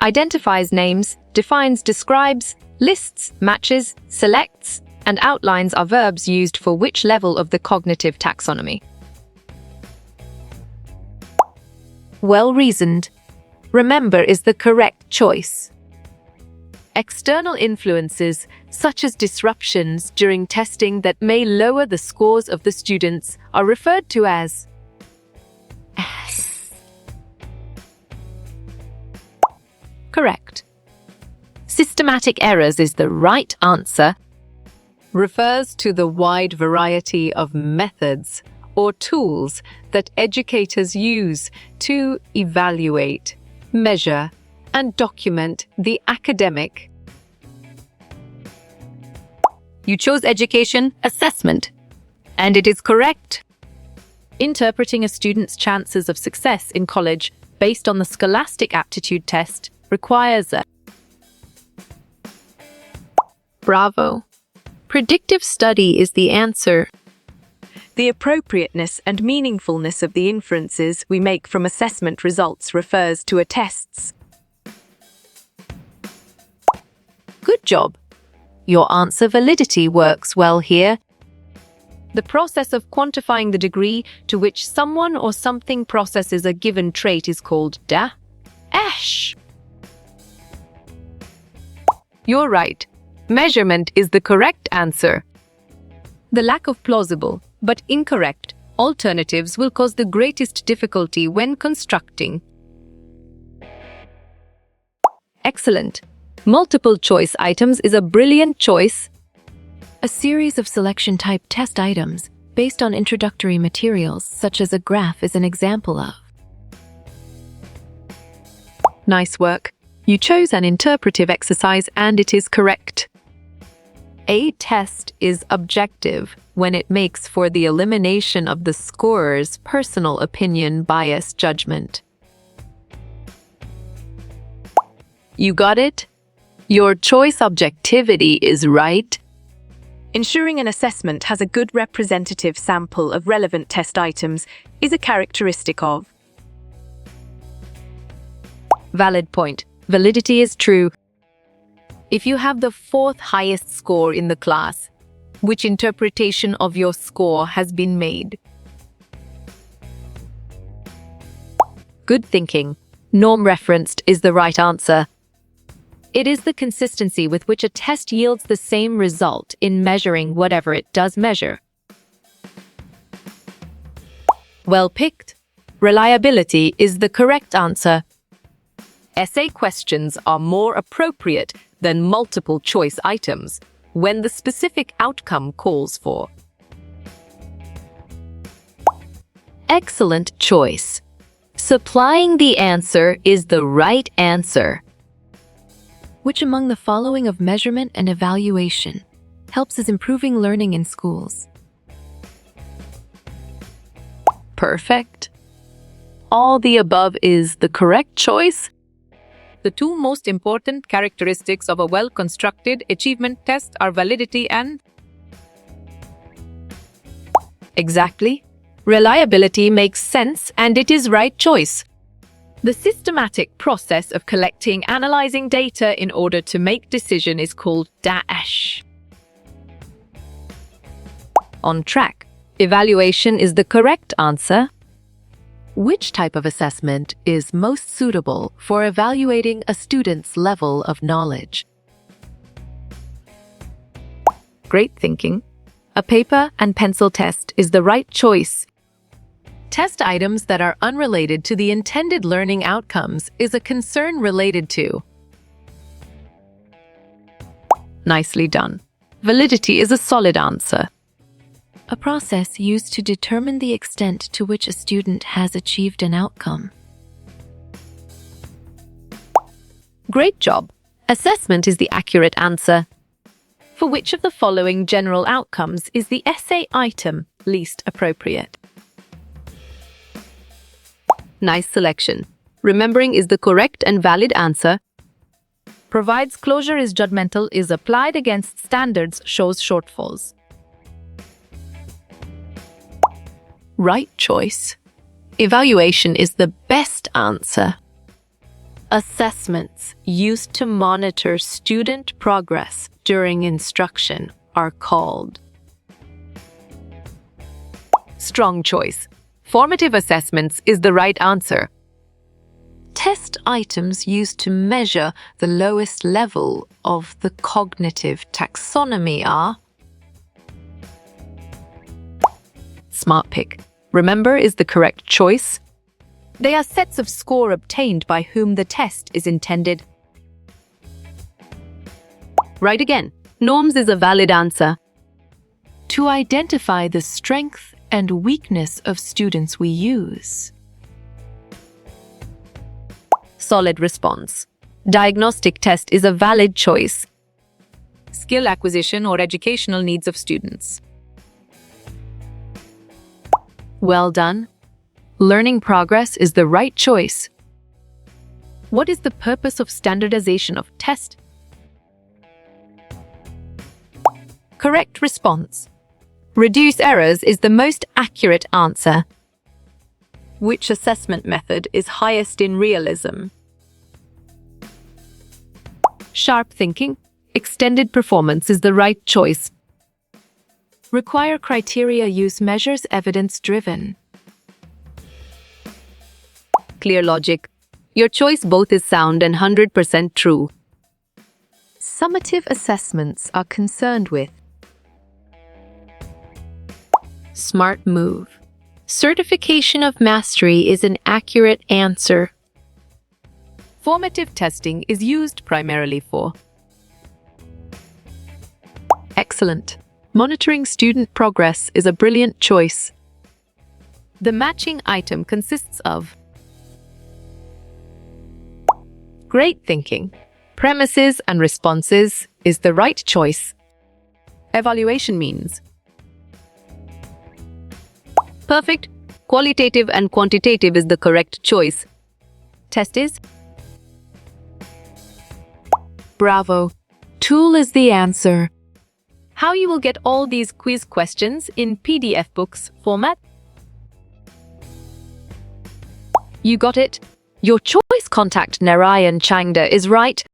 identifies names, defines, describes, lists, matches, selects, and outlines are verbs used for which level of the cognitive taxonomy? Well-reasoned. Remember is the correct choice. External influences, such as disruptions during testing that may lower the scores of the students, are referred to as S. Correct. Systematic errors is the right answer. Refers to the wide variety of methods or tools that educators use to evaluate, measure, and document the academic. You chose education assessment, and it is correct. Interpreting a student's chances of success in college based on the Scholastic Aptitude Test requires a Bravo. Predictive study is the answer. The appropriateness and meaningfulness of the inferences we make from assessment results refers to a test's. Good job. Your answer validity works well here. The process of quantifying the degree to which someone or something processes a given trait is called dash. You're right. Measurement is the correct answer. The lack of plausible, but incorrect, alternatives will cause the greatest difficulty when constructing. Excellent. Multiple choice items is a brilliant choice. A series of selection-type test items based on introductory materials, such as a graph, is an example of. Nice work. You chose an interpretive exercise and it is correct. A test is objective when it makes for the elimination of the scorer's personal opinion, bias, judgment. You got it? Your choice objectivity is right. Ensuring an assessment has a good representative sample of relevant test items is a characteristic of. Valid point. Validity is true. If you have the fourth highest score in the class, which interpretation of your score has been made? Good thinking. Norm-referenced is the right answer. It is the consistency with which a test yields the same result in measuring whatever it does measure. Well picked. Reliability is the correct answer. Essay questions are more appropriate than multiple choice items when the specific outcome calls for. Excellent choice. Supplying the answer is the right answer. Which among the following of measurement and evaluation helps us improving learning in schools? Perfect. All the above is the correct choice. The two most important characteristics of a well-constructed achievement test are validity and exactly. Reliability makes sense and it is right choice. The systematic process of collecting, analyzing data in order to make decision is called dash. On track. Evaluation is the correct answer. Which type of assessment is most suitable for evaluating a student's level of knowledge? Great thinking. A paper and pencil test is the right choice. Test items that are unrelated to the intended learning outcomes is a concern related to. Nicely done. Validity is a solid answer. A process used to determine the extent to which a student has achieved an outcome. Great job. Assessment is the accurate answer. For which of the following general outcomes is the essay item least appropriate? Nice selection. Remembering is the correct and valid answer. Provides closure is judgmental, is applied against standards, shows shortfalls. Right choice. Evaluation is the best answer. Assessments used to monitor student progress during instruction are called. Strong choice. Formative assessments is the right answer. Test items used to measure the lowest level of the cognitive taxonomy are. Smart pick. Remember is the correct choice. They are sets of score obtained by whom the test is intended. Right again. Norms is a valid answer. To identify the strength and weakness of students we use. Solid response. Diagnostic test is a valid choice. Skill acquisition or educational needs of students. Well done. Learning progress is the right choice. What is the purpose of standardization of test? Correct response. Reduce errors is the most accurate answer. Which assessment method is highest in realism? Sharp thinking. Extended performance is the right choice. Require criteria use measures evidence-driven. Clear logic. Your choice both is sound and 100% true. Summative assessments are concerned with. Smart move. Certification of mastery is an accurate answer. Formative testing is used primarily for. Excellent. Monitoring student progress is a brilliant choice. The matching item consists of. Great thinking. Premises and responses is the right choice. Evaluation means. Perfect. Qualitative and quantitative is the correct choice. Test is. Bravo. Tool is the answer. How you will get all these quiz questions in PDF books format? You got it. Your choice. Contact Narayan Changda is right.